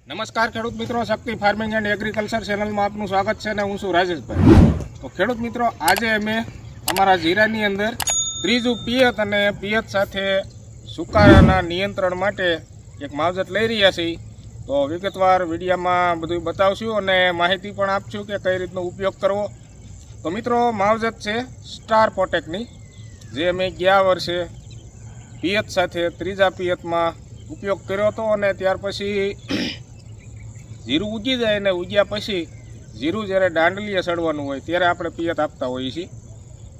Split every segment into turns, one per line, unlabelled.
નમસ્કાર ખેડૂત મિત્રો, શક્તિ ફાર્મિંગ એન્ડ એગ્રીકલ્ચર ચેનલમાં આપનું સ્વાગત છે અને હું છું રાજેશભાઈ। તો ખેડૂત મિત્રો, આજે અમે અમારા જીરાની અંદર ત્રીજું પિયત અને પિયત સાથે સુકારાના નિયંત્રણ માટે એક માવજત લઈ રહ્યા છીએ। તો વિગતવાર વિડીયોમાં બધું બતાવશું અને માહિતી પણ આપશું કે કઈ રીતનો ઉપયોગ કરવો। તો મિત્રો, માવજત છે સ્ટાર પોટેકની, જે અમે ગયા વર્ષે પિયત સાથે ત્રીજા પિયતમાં ઉપયોગ કર્યો હતો અને ત્યાર પછી જીરું ઉગી જાય અને ઉગ્યા પછી જીરું જ્યારે દાંડલીએ સડવાનું હોય ત્યારે આપણે પિયત આપતા હોઈએ છીએ।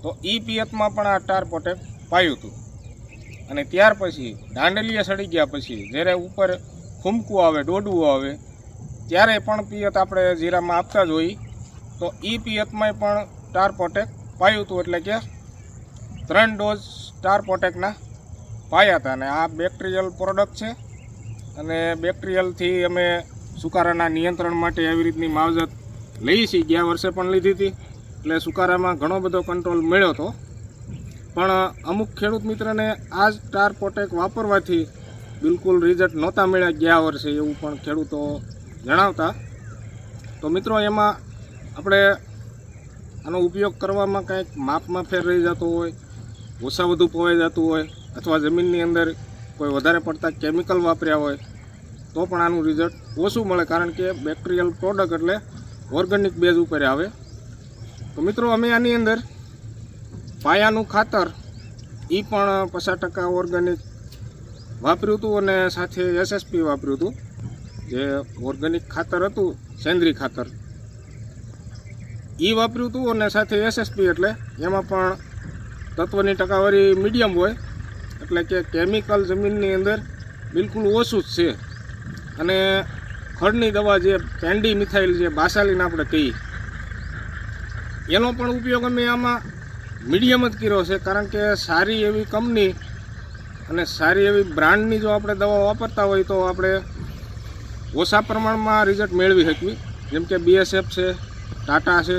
તો એ પિયતમાં પણ આ સ્ટાર પોટેક પાયું હતું અને ત્યાર પછી દાંડલીએ સડી ગયા પછી જ્યારે ઉપર ફૂમકું આવે, ડોડવું આવે, ત્યારે પણ પિયત આપણે જીરામાં આપતા જ હોઈએ। તો એ પિયતમાં પણ સ્ટાર પોટેક પાયું હતું, એટલે કે 3 ડોઝ સ્ટાર પોટેકના પાયા હતા અને આ બેક્ટેરિયલ પ્રોડક્ટ છે અને બેક્ટેરિયલથી અમે સુકારાના નિયંત્રણ માટે આવી રીતની માવજત લઈએ છીએ। ગયા વર્ષે પણ લીધી હતી, એટલે સુકારામાં ઘણો બધો કંટ્રોલ મળ્યો હતો। પણ અમુક ખેડૂત મિત્રને આ સ્ટાર પોટેક વાપરવાથી બિલકુલ રિઝલ્ટ નહોતા મળ્યા ગયા વર્ષે, એવું પણ ખેડૂતો જણાવતા। તો મિત્રો, એમાં આપણે આનો ઉપયોગ કરવામાં કંઈક માપમાં ફેર રહી જતો હોય, ઓછા વધુ પવાઈ જતું હોય, અથવા જમીનની અંદર કોઈ વધારે પડતા કેમિકલ વાપર્યા હોય તો પણ આનું રિઝલ્ટ ઓછું મળે, કારણ કે બેક્ટેરિયલ પ્રોડક્ટ એટલે ઓર્ગેનિક બેઝ ઉપર આવે। તો મિત્રો, અમે આની અંદર પાયાનું ખાતર એ પણ 50% ઓર્ગેનિક વાપર્યું હતું અને સાથે એસએસપી વાપર્યું હતું। જે ઓર્ગેનિક ખાતર હતું, સેન્દ્રીય ખાતર, એ વાપર્યું હતું અને સાથે એસએસપી એટલે એમાં પણ તત્વની ટકાવારી મીડિયમ હોય, એટલે કે કેમિકલ જમીનની અંદર બિલકુલ ઓછું જ છે। અને ખડની દવા જે પેન્ડી મિથાઇલ, જે બાસાલીન આપણે કહીએ, એનો પણ ઉપયોગ અમે આમાં મીડિયમ જ કર્યો છે, કારણ કે સારી એવી કંપની અને સારી એવી બ્રાન્ડની જો આપણે દવા વાપરતા હોય તો આપણે ઓછા પ્રમાણમાં રિઝલ્ટ મેળવી શકીએ। જેમ કે BSF છે, ટાટા છે,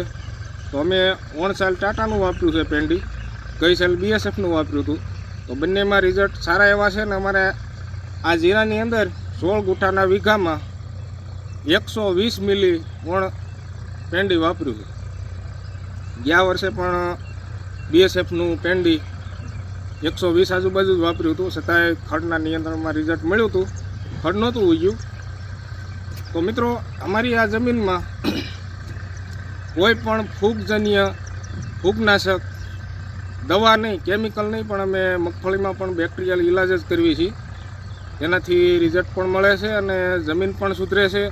તો અમે 1 સાલ ટાટાનું વાપર્યું છે પેન્ડી, ગઈ સાલ BSFનું વાપર્યું હતું, તો બંનેમાં રિઝલ્ટ સારા એવા છે। ને અમારે આ જીરાની અંદર 16 ગુઠાના વીઘામાં 120 મિલી પેન્ડી વાપર્યું છે। ગયા વર્ષે પણ BSFનું પેન્ડી 120 આજુબાજુ જ વાપર્યું હતું, છતાંય ખડના નિયંત્રણમાં રિઝલ્ટ મળ્યું હતું, ખડ નહોતું ઉગ્યું। તો મિત્રો, અમારી આ જમીનમાં કોઈ પણ ફૂગનાશક દવા નહીં, કેમિકલ નહીં, પણ અમે મગફળીમાં પણ બેક્ટેરિયલ ઇલાજ જ કરવી છીએ, જેનાથી રિઝલ્ટ પણ મળે છે અને જમીન પણ સુધરે છે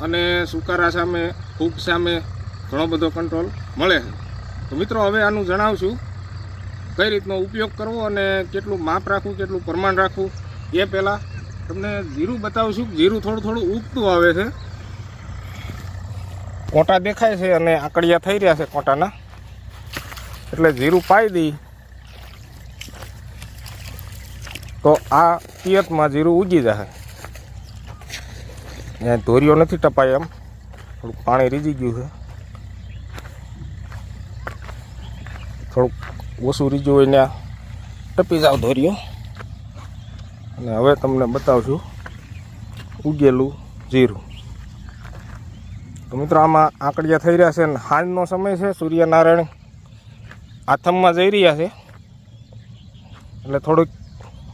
અને સુકારા સામે, ફૂગ સામે ઘણો બધો કંટ્રોલ મળે છે। તો મિત્રો, હવે આનું જણાવશું કઈ રીતનો ઉપયોગ કરવો અને કેટલું માપ રાખવું, કેટલું પ્રમાણ રાખવું। એ પહેલાં તમને જીરું બતાવશું। જીરું થોડું થોડું ઉગતું આવે છે, કોટા દેખાય છે અને આકડિયા થઈ રહ્યા છે કોટાના, એટલે જીરું પાઈ દઈ તો આ પિયતમાં જીરું ઉગી જશે। ત્યાં ધોરીઓ નથી ટપાય, એમ થોડુંક પાણી રીજી ગયું છે, થોડુંક ઓછું રીજ્યું હોય ત્યાં ટપી જાવ ધોરીઓ। અને હવે તમને બતાવશું ઉગેલું જીરું। તો મિત્રો, આમાં આંકડિયા થઈ રહ્યા છે અને સાંજનો સમય છે, સૂર્યનારાયણ આથમમાં જઈ રહ્યા છે, એટલે થોડુંક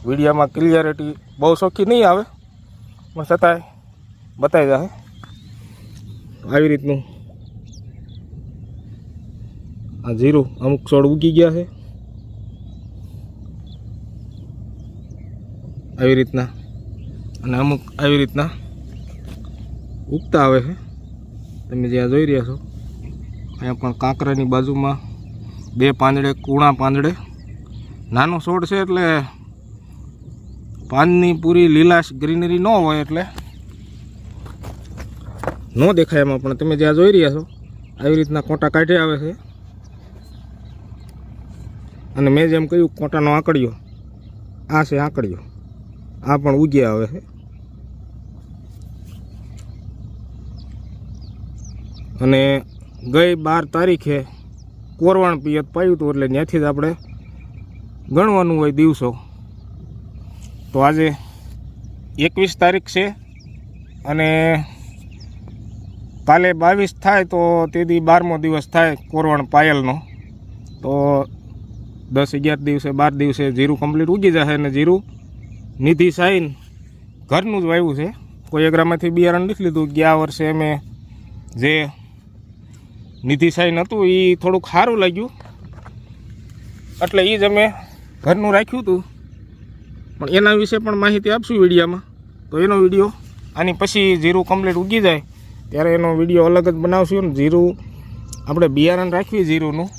વિડીયોમાં ક્લિયરિટી બહુ ચોખ્ખી નહીં આવે, પણ છતાંય બતાવી જશે। આવી રીતનું આ જીરું અમુક છોડ ઉગી ગયા છે, આવી રીતના, અને અમુક આવી રીતના ઉગતા આવે છે। તમે જ્યાં જોઈ રહ્યા છો, અહીંયા પણ કાંકરાની બાજુમાં 2 પાંદડે, કૂણા પાંદડે, નાનો છોડ છે એટલે પાનની પૂરી લીલાશ ગ્રીનરી ન હોય એટલે ન દેખાય એમાં, પણ તમે જ્યાં જોઈ રહ્યા છો આવી રીતના કોટા કાઢી આવે છે। અને મેં જેમ કહ્યું, કોટાનો આંકડિયો આ છે, આંકડિયો આ પણ ઉગ્યા આવે છે। અને ગઈ 12 તારીખે કોરવાણ પિયત પાયું હતું, એટલે ત્યાંથી જ આપણે ગણવાનું હોય દિવસો। તો આજે 21 તારીખ છે અને કાલે 22 થાય તો તેથી 12મો દિવસ થાય કોરવણ પાયલનો. તો 10-11 દિવસે 12 દિવસે જીરું કમ્પ્લીટ ઉગી જશે. અને જીરું નિધિ સાઈન ઘરનું જ વાવ્યું છે, કોઈ એગ્રામાંથી બિયારણ નથી લીધું. ગયા વર્ષે અમે જે નિધિ સાઈન હતું એ થોડુંક સારું લાગ્યું એટલે એ જ અમે ઘરનું રાખ્યું હતું. પણ એના વિશે પણ માહિતી આપશું વિડીયામાં. તો એનો વિડીયો આની પછી જીરું કમ્પ્લીટ ઉગી જાય ત્યારે એનો વિડીયો અલગ જ બનાવશું. ને જીરું આપણે બિયારણ રાખવી જીરુંનું,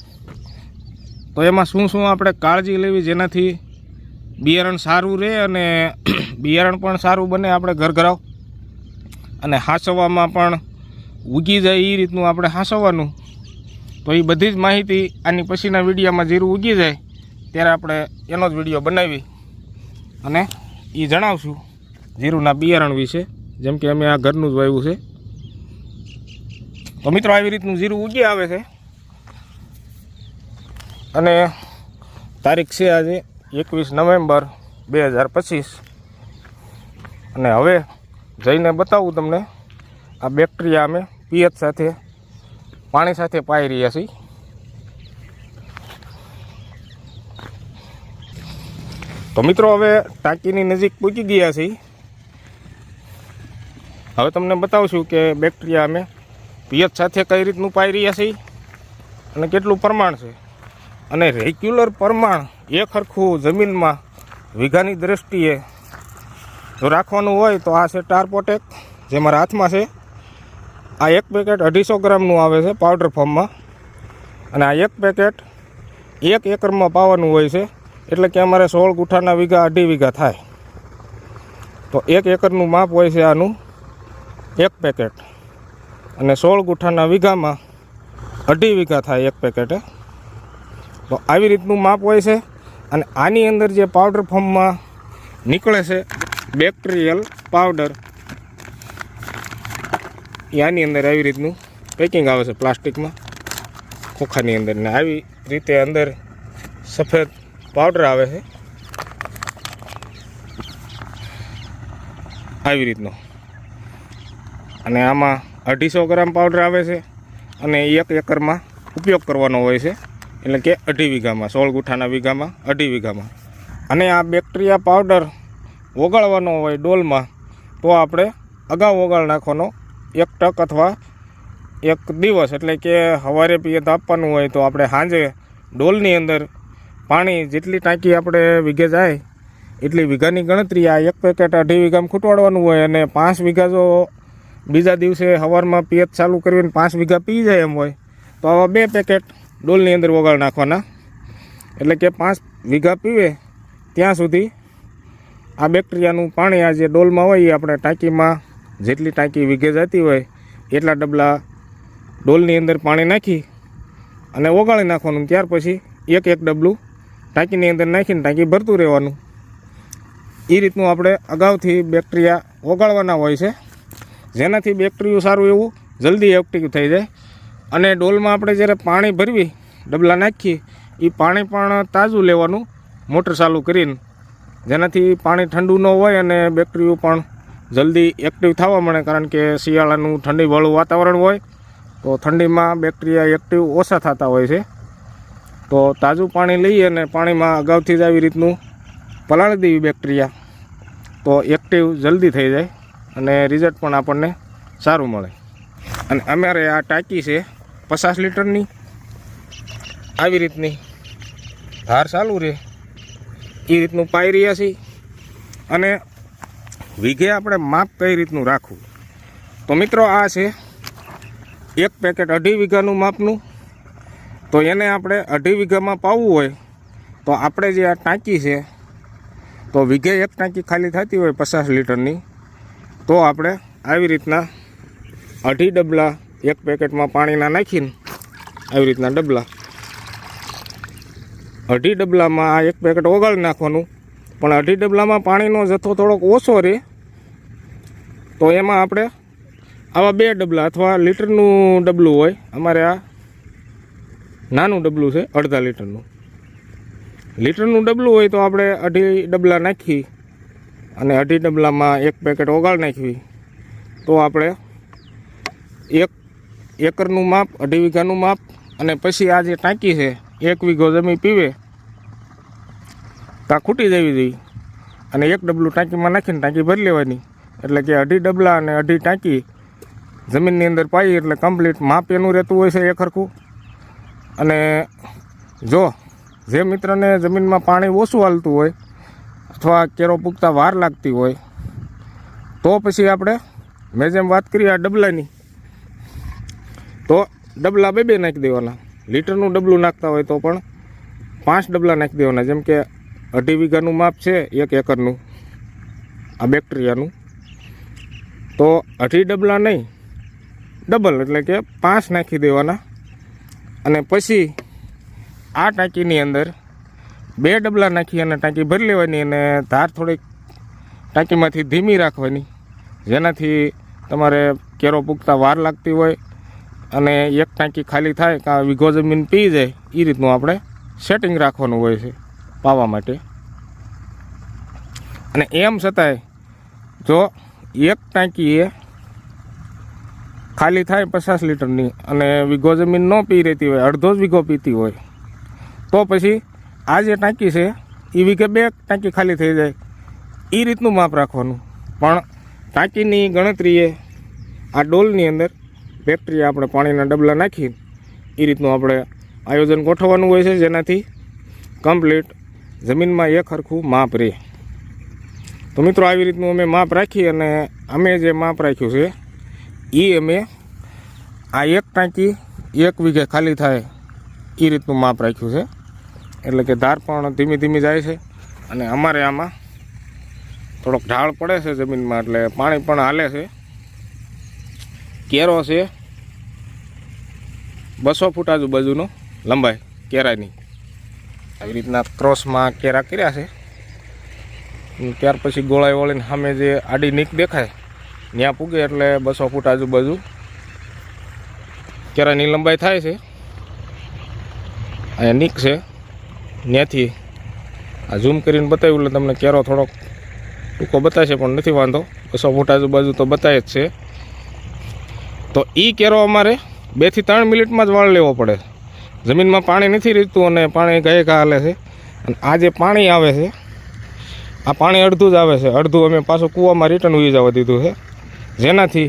તો એમાં શું આપણે કાળજી લેવી જેનાથી બિયારણ સારું રહે અને બિયારણ પણ સારું બને આપણે ઘરઘરાવ, અને હાંસવામાં પણ ઉગી જાય એ રીતનું આપણે હાંસવાનું. તો એ બધી જ માહિતી આની પછીના વિડીયોમાં જીરું ઉગી જાય ત્યારે આપણે એનો જ વિડીયો બનાવી અને એ જણાવશું જીરુંના બિયારણ વિશે, જેમ કે અમે આ ઘરનું જ વાવ્યું છે. તો મિત્રો આવી રીતનું જીરું ઉગી આવે છે અને તારીખ છે આજે 21 નવેમ્બર 2025. અને હવે જઈને બતાવું તમને આ બેક્ટેરિયા અમે પિયત સાથે પાણી સાથે પાઈ રહ્યા છીએ. તો મિત્રો હવે ટાંકીની નજીક પહોંચી ગયા છીએ. હવે તમને બતાવશું કે બેક્ટેરિયા અમે પિયત સાથે કઈ રીતનું પાઈ રહ્યા છીએ અને કેટલું પ્રમાણ છે. અને રેગ્યુલર પ્રમાણ એક સરખું જમીનમાં વીઘાની દ્રષ્ટિએ જો રાખવાનું હોય તો આ છે ટારપોટેક જે મારા હાથમાં છે. આ એક પેકેટ 250 ગ્રામનું આવે છે પાવડર ફોર્મમાં, અને આ એક પેકેટ 1 એકરમાં પાવાનું હોય છે. એટલે કે અમારે 16 ગુઠાના વીઘા 2.5 વીઘા થાય. તો 1 એકરનું માપ હોય છે આનું એક પેકેટ, અને 16 ગુઠાના વીઘામાં 2.5 વીઘા થાય એક પેકેટે. તો આવી રીતનું માપ હોય છે. અને આની અંદર જે પાવડર ફોર્મમાં નીકળે છે બેક્ટેરિયલ પાવડર, એ આની અંદર આવી રીતનું પેકિંગ આવે છે પ્લાસ્ટિકમાં ખોખાની અંદર, ને આવી રીતે અંદર સફેદ પાવડર આવે છે આવી રીતનો. અને આમાં 250 ગ્રામ પાવડર આવે છે અને 1 એકરમાં ઉપયોગ કરવાનો હોય છે. એટલે કે 2.5 વીઘામાં 16 ગુઠાના વીઘામાં 2.5 વીઘામાં. અને આ બેક્ટેરિયા પાવડર ઓગાળવાનો હોય ડોલમાં તો આપણે અગાઉ ઓગાળ નાખવાનો 1 ટક અથવા 1 દિવસ. એટલે કે સવારે પિયત આપવાનું હોય તો આપણે સાંજે ડોલની અંદર પાણી જેટલી ટાંકી આપણે વીઘે જાય એટલી વીઘાની ગણતરી આ 1 પેકેટ 2.5 વીઘામાં ખૂટવાડવાનું હોય. અને 5 વીઘા જો બીજા દિવસે સવારમાં પિયત ચાલુ કરીને 5 વીઘા પી જાય એમ હોય તો આવા 2 પેકેટ ડોલની અંદર ઓગાળ નાખવાના. એટલે કે 5 વીઘા પીવે ત્યાં સુધી આ બેક્ટેરિયાનું પાણી આ જે ડોલમાં હોય એ આપણે ટાંકીમાં જેટલી ટાંકી વીઘે જતી હોય એટલા ડબલા ડોલની અંદર પાણી નાખી અને ઓગાળી નાખવાનું. ત્યાર પછી 1 ડબલું ટાંકીની અંદર નાખીને ટાંકી ભરતું રહેવાનું. એ રીતનું આપણે અગાઉથી બેક્ટેરિયા ઓગાળવાના હોય છે, જેનાથી બેક્ટેરિયું સારું એવું જલ્દી એક્ટિવ થઈ જાય. અને ડોલમાં આપણે જ્યારે પાણી ભરવી ડબલા નાખીએ એ પાણી પણ તાજું લેવાનું મોટર ચાલુ કરીને, જેનાથી પાણી ઠંડુ ન હોય અને બેક્ટેરિયું પણ જલ્દી એક્ટિવ થવા મળે. કારણ કે શિયાળાનું ઠંડીવાળું વાતાવરણ હોય તો ઠંડીમાં બેક્ટેરિયા એક્ટિવ ઓછા થતા હોય છે. તો તાજું પાણી લઈએ અને પાણીમાં અગાઉથી જ આવી રીતનું પલાળી દેવી બેક્ટેરિયા તો એક્ટિવ જલ્દી થઈ જાય અને રિઝલ્ટ પણ આપણને સારું મળે. અને અમારે આ ટાંકી છે 50 લીટરની, આવી રીતની ધાર ચાલુ રહે એ રીતનું પાઈ રહ્યા છીએ. અને વીઘે આપણે માપ કઈ રીતનું રાખવું, તો મિત્રો આ છે 1 પેકેટ 2.5 વીઘાનું માપનું. તો એને આપણે 2.5 વીઘામાં પાવવું હોય તો આપણે જે આ ટાંકી છે તો વીઘે 1 ટાંકી ખાલી થતી હોય 50 લીટરની, તો આપણે આવી રીતના 2.5 ડબલા 1 પેકેટમાં પાણીના નાખીને આવી રીતના ડબલા 2.5 ડબલામાં આ 1 પેકેટ ઓગાળી નાખવાનું. પણ 2.5 ડબલામાં પાણીનો જથ્થો થોડોક ઓછો રહે તો એમાં આપણે આવા 2 ડબલા અથવા લીટરનું ડબલું હોય, અમારે આ નાનું ડબલું છે 1/2 લીટરનું. લીટરનું ડબલું હોય તો આપણે 2.5 ડબલા નાખી અને 2.5 ડબલામાં 1 પેકેટ ઓગાળ નાખવી તો આપણે 1 એકરનું માપ, 2.5 વીઘાનું માપ, અને પછી આ જે ટાંકી છે 1 વીઘો જમીન પીવે ત્યાં ખૂટી જવી જોઈએ અને 1 ડબલું ટાંકીમાં નાખીને ટાંકી ભરી લેવાની. એટલે કે 2.5 ડબલા અને 2.5 ટાંકી જમીનની અંદર પાઈ એટલે કમ્પ્લીટ માપ એનું રહેતું હોય છે એક સરખું. અને જો જે મિત્રને જમીનમાં પાણી ઓછું હાલતું હોય અથવા કેરો પૂગતા વાર લાગતી હોય તો પછી આપણે મેં જેમ વાત કરી આ ડબલાની, તો ડબલા 2 નાખી દેવાના. લીટરનું ડબલું નાખતા હોય તો પણ 5 ડબલા નાખી દેવાના. જેમ કે 2.5 વીઘાનું માપ છે 1 એકરનું આ બેક્ટેરિયાનું, તો 2.5 ડબલા નહીં, ડબલ એટલે કે 5 નાખી દેવાના. અને પછી આ ટાંકીની અંદર 2 ડબલા નાખી અને ટાંકી ભરી લેવાની અને ધાર થોડીક ટાંકીમાંથી ધીમી રાખવાની, જેનાથી તમારે કેરો પૂગતા વાર લાગતી હોય અને એક ટાંકી ખાલી થાય કાં વીઘો જમીન પી જાય એ રીતનું આપણે સેટિંગ રાખવાનું હોય છે પાવા માટે. અને એમ છતાંય જો એક ટાંકી એ ખાલી થાય 50 લીટરની અને વીઘો જમીન ન પી રહેતી હોય, અડધો જ વીઘો પીતી હોય, તો પછી આ જે ટાંકી છે એ વીઘે 2 ટાંકી ખાલી થઈ જાય એ રીતનું માપ રાખવાનું. પણ ટાંકીની ગણતરીએ આ ડોલની અંદર બેક્ટેરિયા આપણે પાણીના ડબલા નાખી એ રીતનું આપણે આયોજન ગોઠવવાનું હોય છે, જેનાથી કમ્પ્લીટ જમીનમાં એક સરખું માપ રહે. તો મિત્રો આવી રીતનું અમે માપ રાખી અને અમે જે માપ રાખ્યું છે એ અમે આ એક ટાંકી 1 વીઘે ખાલી થાય એ રીતનું માપ રાખ્યું છે. એટલે કે ધાર પણ ધીમી ધીમી જાય છે અને અમારે આમાં થોડોક ઢાળ પડે છે જમીનમાં, એટલે પાણી પણ હાલે છે. કેરો છે 200 ફૂટ આજુબાજુનો લંબાઈ કેરાની. આવી રીતના ક્રોસમાં કેરા કર્યા છે. ત્યાર પછી ગોળાઈ વળીને સામે જે આડી નીક દેખાય ત્યાં પૂગે એટલે 200 ફૂટ આજુબાજુ કેરાની લંબાઈ થાય છે. અહીંયા નીક છે, ત્યાંથી આ ઝૂમ કરીને બતાવ્યું એટલે તમને કેરો થોડોક ટૂંકો બતાવશે પણ નથી વાંધો, 200 ફૂટ આજુબાજુ તો બતાવે જ છે. તો એ કેરો અમારે 2 થી 3 મિનિટમાં જ વાળ લેવો પડે. જમીનમાં પાણી નથી રહેતું અને પાણી ગાયે ઘા હાલે છે. અને આ જે પાણી આવે છે આ પાણી અડધું જ આવે છે, અડધું અમે પાછું કૂવામાં રિટર્ન ઉઈ જવા દીધું છે, જેનાથી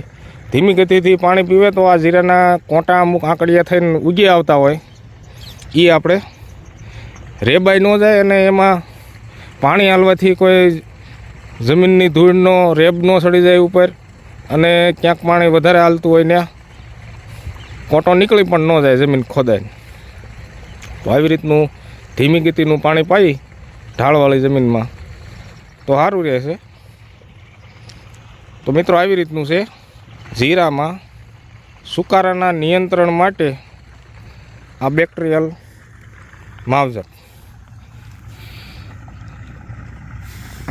ધીમી ગતિથી પાણી પીવે તો આ જીરાના કોંટા અમુક આંકડિયા થઈને ઉગી આવતા હોય એ આપણે રેબાઈ ન જાય અને એમાં પાણી હાલવાથી કોઈ જમીનની ધૂળનો રેબ ન સડી જાય ઉપર અને ક્યાંક પાણી વધારે હાલતું હોય ત્યાં કોંટો નીકળી પણ ન જાય જમીન ખોદાય. તો આવી રીતનું ધીમી ગતિનું પાણી પાઈ ઢાળવાળી જમીનમાં તો સારું રહેશે. તો મિત્રો આવી રીતનું છે જીરામાં સુકારાના નિયંત્રણ માટે આ બેક્ટેરિયલ માવજત.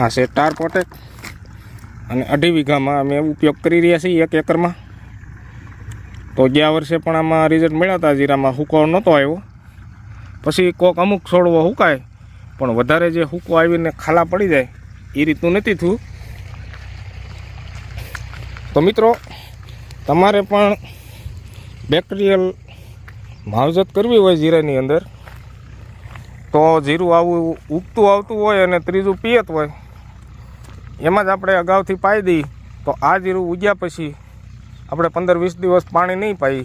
આ છે ટાર પ્રોટેક્ટ અને 2.5 વીઘામાં અમે ઉપયોગ કરી રહ્યા છીએ 1 એકરમાં. તો ગયા વર્ષે પણ આમાં રિઝલ્ટ મળ્યા હતા. જીરામાં હુકો નહોતો આવ્યો, પછી કોક અમુક છોડવો હુકાય પણ વધારે જે હુકો આવીને ખાલા પડી જાય એ રીતનું નથી થયું. તો મિત્રો તમારે પણ બેક્ટેરિયલ માવજત કરવી હોય જીરાની અંદર તો જીરું આવું ઉગતું આવતું હોય અને ત્રીજું પિયત હોય એમાં જ આપણે અગાઉથી પાઈ દઈએ તો આ જીરું ઉગ્યા પછી આપણે 15-20 દિવસ પાણી નહીં પાઈ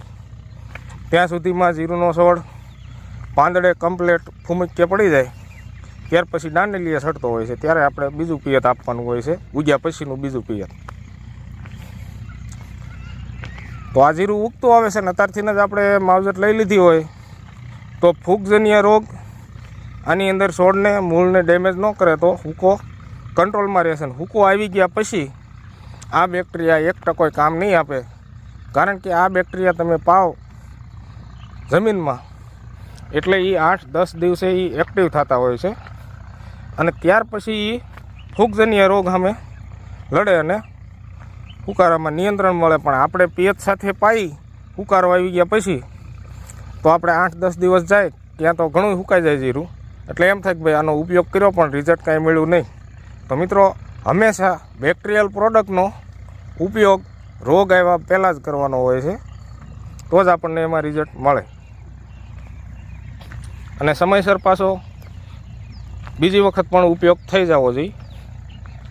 ત્યાં સુધીમાં જીરુંનો છોડ પાંદડે કમ્પ્લેટ ફૂમક્કે પડી જાય. ત્યાર પછી દાંડલીએ સડતો હોય છે ત્યારે આપણે બીજું પિયત આપવાનું હોય છે, ઉગ્યા પછીનું બીજું પિયત. તો આ જીરું ઉગતું આવે છે ને અત્યારથી જ આપણે માવજત લઈ લીધી હોય તો ફૂગજન્ય રોગ આની અંદર છોડને મૂળને ડેમેજ ન કરે તો હુકો કંટ્રોલમાં રહેશે. ને હુકો આવી ગયા પછી આ બેક્ટેરિયા 1% કામ નહીં આપે, કારણ કે આ બેક્ટેરિયા તમે પાવ જમીનમાં એટલે એ 8-10 દિવસે એ એક્ટિવ થતા હોય છે અને ત્યાર પછી એ ફૂગજન્ય રોગ સામે લડે અને હુકારામાં નિયંત્રણ મળે. પણ આપણે પિયત સાથે પાઈ હુકારો આવી ગયા પછી તો આપણે 8-10 દિવસ જાય ત્યાં તો ઘણું હુકાઈ જાય જીરું, એટલે એમ થાય કે ભાઈ આનો ઉપયોગ કર્યો પણ રિઝલ્ટ કાંઈ મળ્યું નહીં. તો મિત્રો હંમેશા બેક્ટેરિયલ પ્રોડક્ટનો ઉપયોગ રોગ આવ્યા પહેલાં જ કરવાનો હોય છે, તો જ આપણને એમાં રિઝલ્ટ મળે. અને સમયસર પાછો બીજી વખત પણ ઉપયોગ થઈ જવો જોઈએ.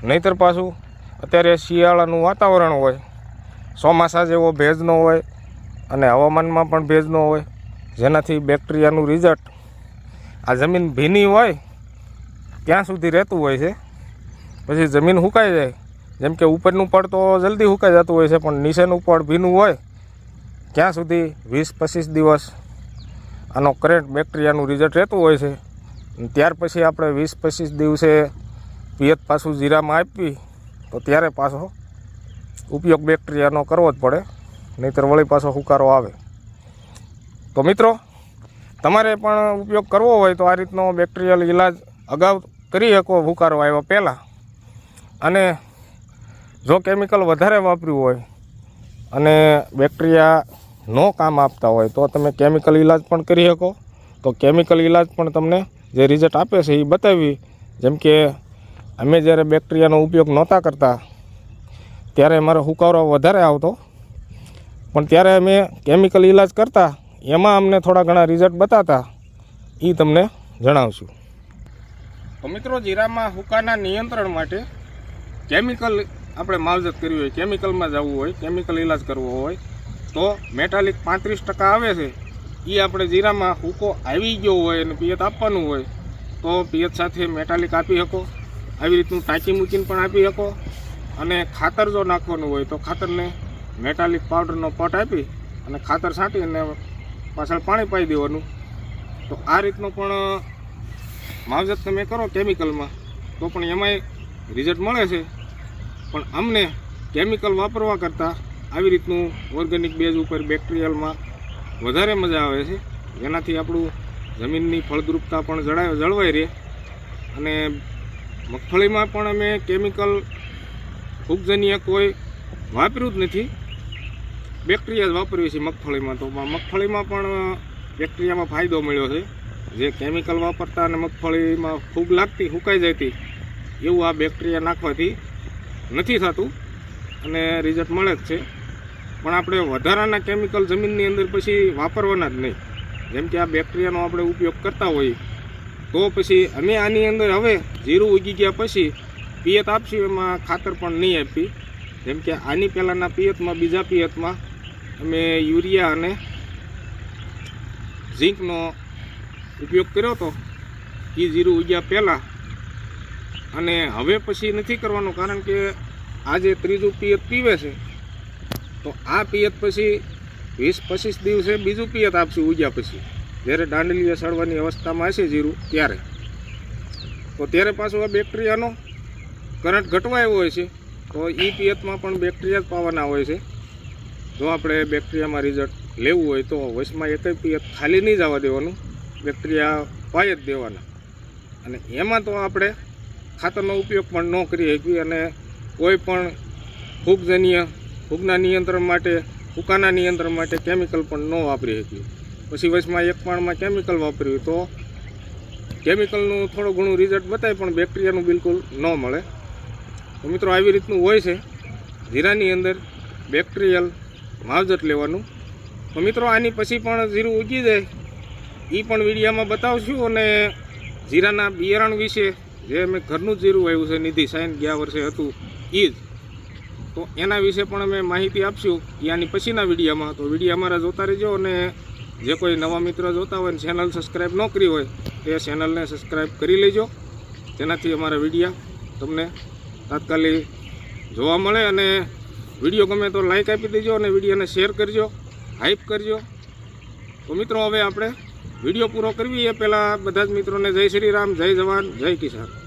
નહીંતર પાછું અત્યારે શિયાળાનું વાતાવરણ હોય, ચોમાસા જેવો ભેજ ન હોય અને હવામાનમાં પણ ભેજ ન હોય, જેનાથી બેક્ટેરિયાનું રિઝલ્ટ આ જમીન ભીની હોય ત્યાં સુધી રહેતું હોય છે. પછી જમીન સુકાઈ જાય, જેમ કે ઉપરનું પડ તો જલ્દી સુકાઈ જતું હોય છે, પણ નીચેનું પડ ભીનું હોય ત્યાં સુધી 20-25 દિવસ આનો કરંટ બેક્ટેરિયાનું રિઝલ્ટ રહેતું હોય છે. ત્યાર પછી આપણે 20-25 દિવસે પિયત પાછું જીરામાં આપવી તો ત્યારે પાછો ઉપયોગ બેક્ટેરિયાનો કરવો જ પડે, નહીંતર વળી પાછો હુકારો આવે. તો મિત્રો, તમારે પણ ઉપયોગ કરવો હોય તો આ રીતનો બેક્ટેરિયલ ઇલાજ અગાઉ કરી શકો હુકારો આવ્યા પહેલાં. અને જો કેમિકલ વધારે વાપર્યું હોય અને બેક્ટેરિયા નો કામ આપતા હોય તો તમે કેમિકલ ઇલાજ પણ કરી શકો. તો કેમિકલ ઇલાજ પણ તમને જે રિઝલ્ટ આપે છે એ બતાવી. જેમ કે અમે જ્યારે બેક્ટેરિયાનો ઉપયોગ નહોતા કરતા ત્યારે અમારો હુકારો વધારે આવતો, પણ ત્યારે અમે કેમિકલ ઇલાજ કરતા, એમાં અમને થોડા ઘણા રિઝલ્ટ બતાતા, એ તમને જણાવશું. તો મિત્રો, જીરામાં હુકાના નિયંત્રણ માટે કેમિકલ આપણે માવજત કરવી હોય, કેમિકલમાં જવું હોય, કેમિકલ ઇલાજ કરવો હોય તો મેટાલિક 35% આવે છે. એ આપણે જીરામાં હુકો આવી ગયો હોય અને પિયત આપવાનું હોય તો પિયત સાથે મેટાલિક આપી શકો. આવી રીતનું ટાંકી મૂકીને પણ આપી શકો. અને ખાતર જો નાખવાનું હોય તો ખાતરને મેટાલિક પાવડરનો પટ આપી અને ખાતર છાંટીને પાછળ પાણી પાઈ દેવાનું. તો આ રીતનો પણ માવજત તમે કરો કેમિકલમાં તો પણ એમાંય રિઝલ્ટ મળે છે. પણ અમને કેમિકલ વાપરવા કરતાં આવી રીતનું ઓર્ગેનિક બેઝ ઉપર બેક્ટેરિયલમાં વધારે મજા આવે છે, જેનાથી આપણું જમીનની ફળદ્રુપતા પણ જળવાઈ રહે. અને મગફળીમાં પણ અમે કેમિકલ ફૂગજન્ય કોઈ વાપર્યું જ નથી, બેક્ટેરિયા જ વાપરીએ છીએ મગફળીમાં. તો મગફળીમાં પણ બેક્ટેરિયામાં ફાયદો મળ્યો છે. જે કેમિકલ વાપરતા અને મગફળીમાં ફૂગ લાગતી, સુકાઈ જતી, એવું આ બેક્ટેરિયા નાખવાથી નથી થતું અને રિઝલ્ટ મળે જ છે. પણ આપણે વધારાના કેમિકલ જમીનની અંદર પછી વાપરવાના જ નહીં. જેમ કે આ બેક્ટેરિયાનો આપણે ઉપયોગ કરતા હોઈએ તો પછી અમે આની અંદર હવે જીરું ઉગી ગયા પછી પિયત આપશું, એમાં ખાતર પણ નહીં આપી. જેમ કે આની પહેલાંના પિયતમાં, બીજા પિયતમાં અમે યુરિયા અને ઝીંકનો ઉપયોગ કર્યો હતો એ જીરું ઉગ્યા પહેલાં. અને હવે પછી નથી કરવાનું, કારણ કે આ જે ત્રીજું પિયત પીવે છે તો આ પિયત પછી 20-25 દિવસે બીજું પિયત આપશું ઉગ્યા પછી, જ્યારે દાંડલીએ સડવાની અવસ્થામાં હશે જીરું ત્યારે. તો ત્યારે પાછું આ બેક્ટેરિયાનો કરંટ ઘટવાયો હોય છે તો એ પિયતમાં પણ બેક્ટેરિયા જ પાવાના હોય છે. જો આપણે બેક્ટેરિયામાં રિઝલ્ટ લેવું હોય તો વચમાં એકય પિયત ખાલી નહીં જવા દેવાનું, બેક્ટેરિયા પાય જ દેવાના. અને એમાં તો આપણે ખાતરનો ઉપયોગ પણ ન કરી શકીએ અને કોઈ પણ ફૂગના નિયંત્રણ માટે, હુકાના નિયંત્રણ માટે કેમિકલ પણ ન વાપરી શકીએ. પછી વચમાં એક પાણમાં કેમિકલ વાપર્યું તો કેમિકલનું થોડું ઘણું રિઝલ્ટ બતાવે પણ બેક્ટેરિયાનું બિલકુલ ન મળે. તો મિત્રો, આવી રીતનું હોય છે જીરાની અંદર બેક્ટેરિયલ માવજત લેવાનું. તો મિત્રો, આની પછી પણ જીરું ઉગી જાય એ પણ વિડીયોમાં બતાવશું. અને જીરાના બિયારણ વિશે જે અમે ઘરનું જીરું આવ્યું છે, નિધિ સાઈન ગયા વર્ષે હતું એ જ, તો એના વિશે પણ અમે માહિતી આપશું આની પછીના વિડીયોમાં. તો વિડીયો અમારા જોતા રહેજો. અને જે કોઈ નવા મિત્ર જોતા હોય ને ચેનલ સબસ્ક્રાઈબ ન કરી હોય તે ચેનલને સબસ્ક્રાઈબ કરી લેજો, જેનાથી અમારા વિડીયો તમને તાત્કાલિક જોવા મળે. અને વિડીયો ગમે તો લાઈક આપી દેજો અને વિડીયોને શેર કરજો, હાઈપ કરજો. તો મિત્રો, હવે આપણે વિડીયો પૂરો કરવી એ પહેલાં બધા જ મિત્રોને જય શ્રી રામ, જય જવાન, જય કિસાન.